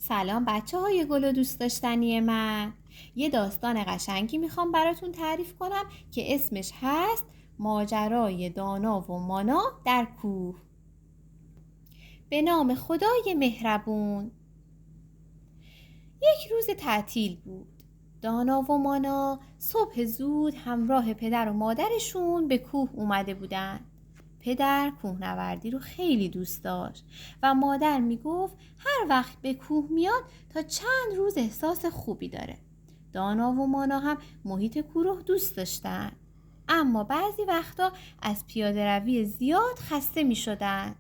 سلام بچه های گل و دوست داشتنی من. یه داستان قشنگی میخوام براتون تعریف کنم که اسمش هست ماجرای دانا و مانا در کوه. به نام خدای مهربون. یک روز تعطیل بود. دانا و مانا صبح زود همراه پدر و مادرشون به کوه اومده بودن. پدر کوهنوردی رو خیلی دوست داشت و مادر میگفت هر وقت به کوه میاد تا چند روز احساس خوبی داره. دانا و مانا هم محیط کوه رو دوست داشتن، اما بعضی وقتا از پیاده روی زیاد خسته می شدن.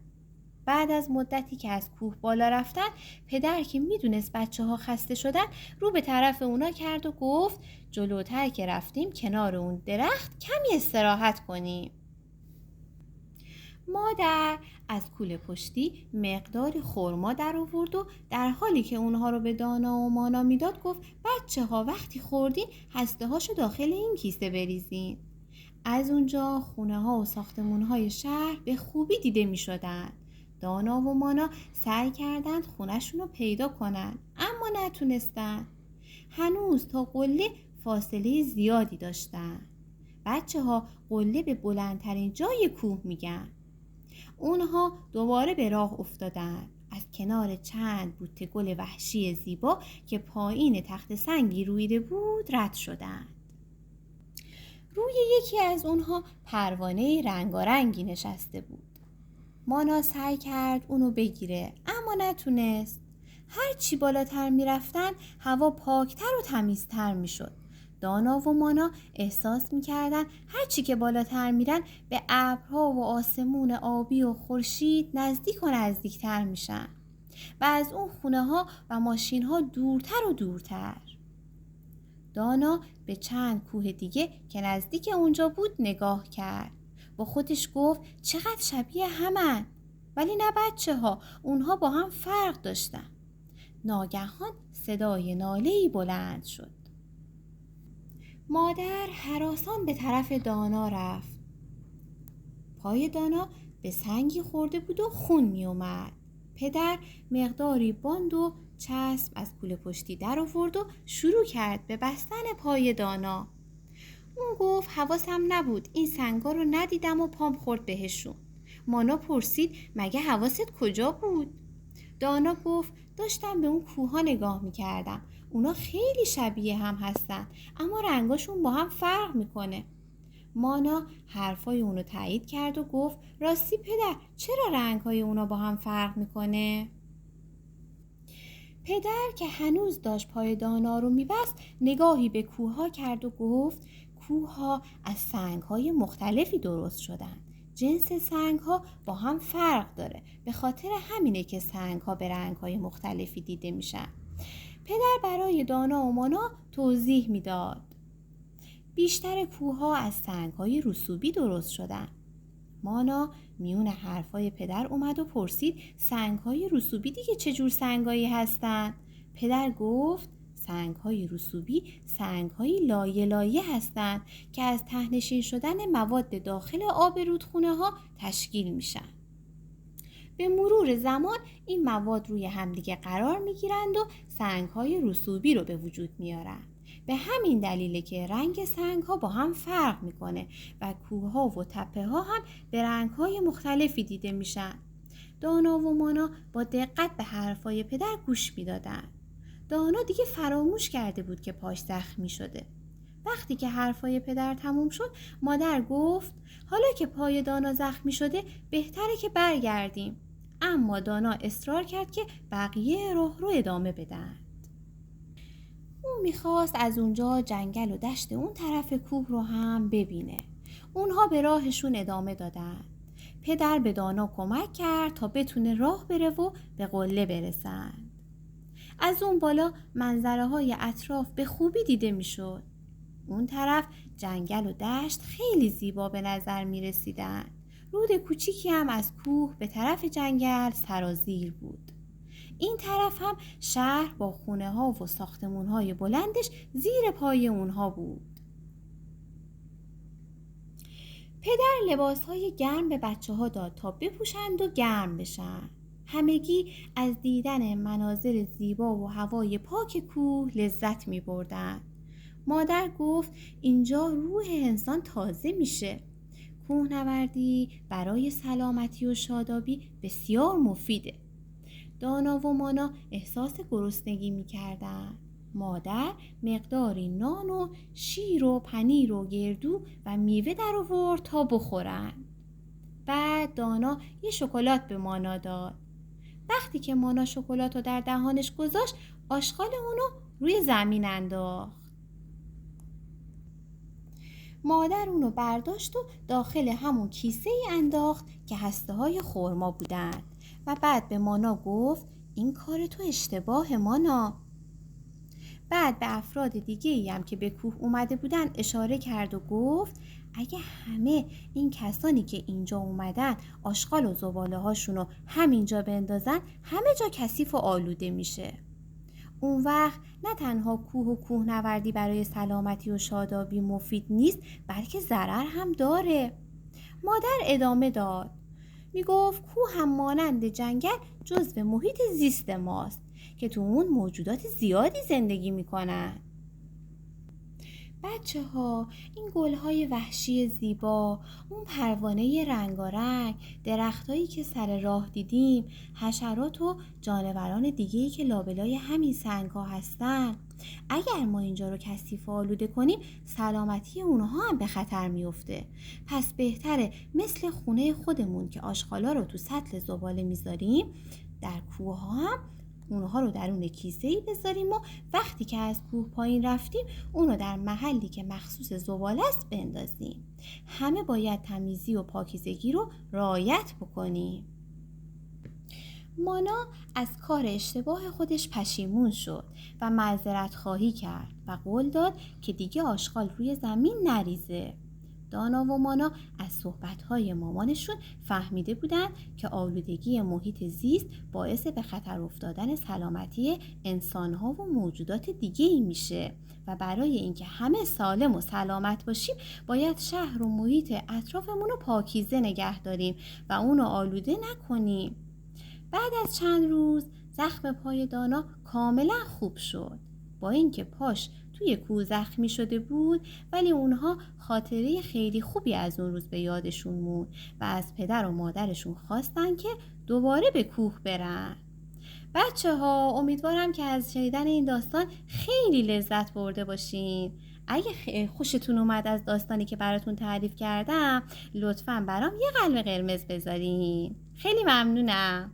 بعد از مدتی که از کوه بالا رفتن، پدر که میدونست بچه ها خسته شدن رو به طرف اونا کرد و گفت جلوتر که رفتیم کنار اون درخت کمی استراحت کنیم. مادر از کوله پشتی مقداری خرما در آورد و در حالی که اونها رو به دانا و مانا میداد گفت بچه ها وقتی خوردین هسته هاشو داخل این کیسه بریزین. از اونجا خونه ها و ساختمون های شهر به خوبی دیده می شدن. دانا و مانا سعی کردند خونه‌شون رو پیدا کنن، اما نتونستن. هنوز تا قله فاصله زیادی داشتن. بچه ها قله به بلندترین جای کوه میگن. اونها دوباره به راه افتادند. از کنار چند بوته گل وحشی زیبا که پایین تخت سنگی رویده بود رد شدند. روی یکی از اونها پروانه رنگارنگی نشسته بود. مانا سعی کرد اونو بگیره، اما نتونست. هر چی بالاتر میرفتن هوا پاکتر و تمیزتر میشد. دانا و مانا احساس میکردن هر چی که بالاتر میرن به ابرها و آسمون آبی و خورشید نزدیک و نزدیکتر میشن و از اون خونه ها و ماشین ها دورتر و دورتر. دانا به چند کوه دیگه که نزدیک اونجا بود نگاه کرد. با خودش گفت چقدر شبیه همن، ولی نه بچه ها، اونها با هم فرق داشتن. ناگهان صدای ناله‌ای بلند شد. مادر هراسان به طرف دانا رفت. پای دانا به سنگی خورده بود و خون می اومد. پدر مقداری باند و چسب از کوله پشتی در آورد و شروع کرد به بستن پای دانا. اون گفت حواسم نبود، این سنگا رو ندیدم و پام خورد بهشون. مانا پرسید مگه حواست کجا بود؟ دانا گفت داشتم به اون کوها نگاه میکردم. اونا خیلی شبیه هم هستن، اما رنگاشون با هم فرق میکنه. مانا حرفای اونو تایید کرد و گفت راستی پدر، چرا رنگهای اونا با هم فرق میکنه؟ پدر که هنوز داشت پای دانا رو میبست نگاهی به کوها کرد و گفت کوها از سنگهای مختلفی درست شدن. جنس سنگها با هم فرق داره، به خاطر همینه که سنگها به رنگهای مختلفی دیده میشن. پدر برای دانا و مانا توضیح میداد. بیشتر کوها از سنگهای رسوبی درست شدن. مانا میون حرفای پدر اومد و پرسید سنگهای رسوبی دیگه چجور سنگایی هستن؟ پدر گفت سنگهای رسوبی سنگهای لایه لایه هستن که از ته‌نشین شدن مواد داخل آب رودخونه ها تشکیل میشن. به مرور زمان این مواد روی همدیگه قرار میگیرند و سنگهای رسوبی رو به وجود میارن. به همین دلیله که رنگ سنگ ها با هم فرق میکنه و کوه ها و تپه ها هم به رنگ های مختلفی دیده میشن. دانا و مانا با دقت به حرفای پدر گوش میدادن. دانا دیگه فراموش کرده بود که پاش زخمی شده. وقتی که حرفای پدر تموم شد مادر گفت حالا که پای دانا زخمی شده بهتره که برگردیم. اما دانا اصرار کرد که بقیه راه رو ادامه بدن. اون میخواست از اونجا جنگل و دشت اون طرف کوه رو هم ببینه. اونها به راهشون ادامه دادن. پدر به دانا کمک کرد تا بتونه راه بره و به قله برسن. از اون بالا منظره های اطراف به خوبی دیده میشد. اون طرف جنگل و دشت خیلی زیبا به نظر می رسیدن. رود کوچیکی هم از کوه به طرف جنگل سرازیر بود. این طرف هم شهر با خونه ها و ساختمون های بلندش زیر پای اونها بود. پدر لباس های گرم به بچه ها داد تا بپوشند و گرم بشن. همگی از دیدن مناظر زیبا و هوای پاک کوه لذت می بردن. مادر گفت اینجا روح انسان تازه میشه. کوهنوردی برای سلامتی و شادابی بسیار مفیده. دانا و مانا احساس گرسنگی می‌کردند. مادر مقداری نان و شیر و پنیر و گردو و میوه در آورد تا بخورند. بعد دانا یه شکلات به مانا داد. وقتی که مانا شکلات رو در دهانش گذاشت، آشغال اونو روی زمین انداخت. مادر اونو برداشت و داخل همون کیسه ای انداخت که هسته‌های خرما بودند و بعد به مانا گفت این کار تو اشتباه مانا. بعد به افراد دیگه ای هم که به کوه اومده بودن اشاره کرد و گفت اگه همه این کسانی که اینجا اومدن آشغال و زباله هاشونو همینجا بندازن، همه جا کثیف و آلوده میشه. اون وقت نه تنها کوه و کوهنوردی برای سلامتی و شادابی مفید نیست، بلکه ضرر هم داره. مادر ادامه داد. میگفت کوه هم مانند جنگل جزو محیط زیست ماست که تو اون موجودات زیادی زندگی میکنن. بچه ها، این گلهای وحشی زیبا، اون پروانه رنگارنگ، درختایی که سر راه دیدیم، حشرات و جانوران دیگه‌ای که لابلای همین سنگ‌ها هستن، اگر ما اینجا رو کثیف و آلوده کنیم، سلامتی اونها هم به خطر میفته. پس بهتره مثل خونه خودمون که آشغالا رو تو سطل زباله میذاریم، در کوه ها هم اونها رو درون کیسه‌ای بذاریم و وقتی که از کوه پایین رفتیم اونو در محلی که مخصوص زباله است بندازیم. همه باید تمیزی و پاکیزگی رو رعایت بکنیم. مانا از کار اشتباه خودش پشیمون شد و معذرت خواهی کرد و قول داد که دیگه آشغال روی زمین نریزه. دانا و مانا از صحبت‌های مامانشون فهمیده بودند که آلودگی محیط زیست باعث به خطر افتادن سلامتی انسان‌ها و موجودات دیگه‌ای میشه و برای اینکه همه سالم و سلامت باشیم باید شهر و محیط اطرافمون رو پاکیزه نگه داریم و اون رو آلوده نکنیم. بعد از چند روز زخم پای دانا کاملا خوب شد. با اینکه پاش توی کوه زخمی شده بود، ولی اونها خاطره خیلی خوبی از اون روز به یادشون موند و از پدر و مادرشون خواستن که دوباره به کوه برن. بچه ها، امیدوارم که از شنیدن این داستان خیلی لذت برده باشین. اگه خوشتون اومد از داستانی که براتون تعریف کردم، لطفاً برام یه قلب قرمز بذارین. خیلی ممنونم.